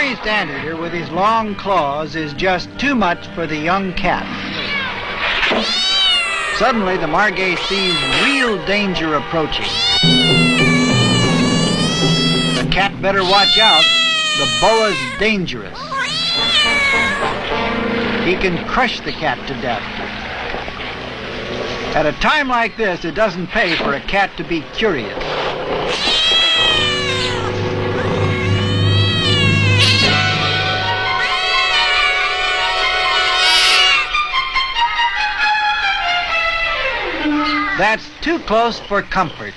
amazed anteater with his long claws is just too much for the young cat. Suddenly, the margay sees real danger approaching. The cat better watch out. The boa's dangerous. He can crush the cat to death. At a time like this, it doesn't pay for a cat to be curious. That's too close for comfort.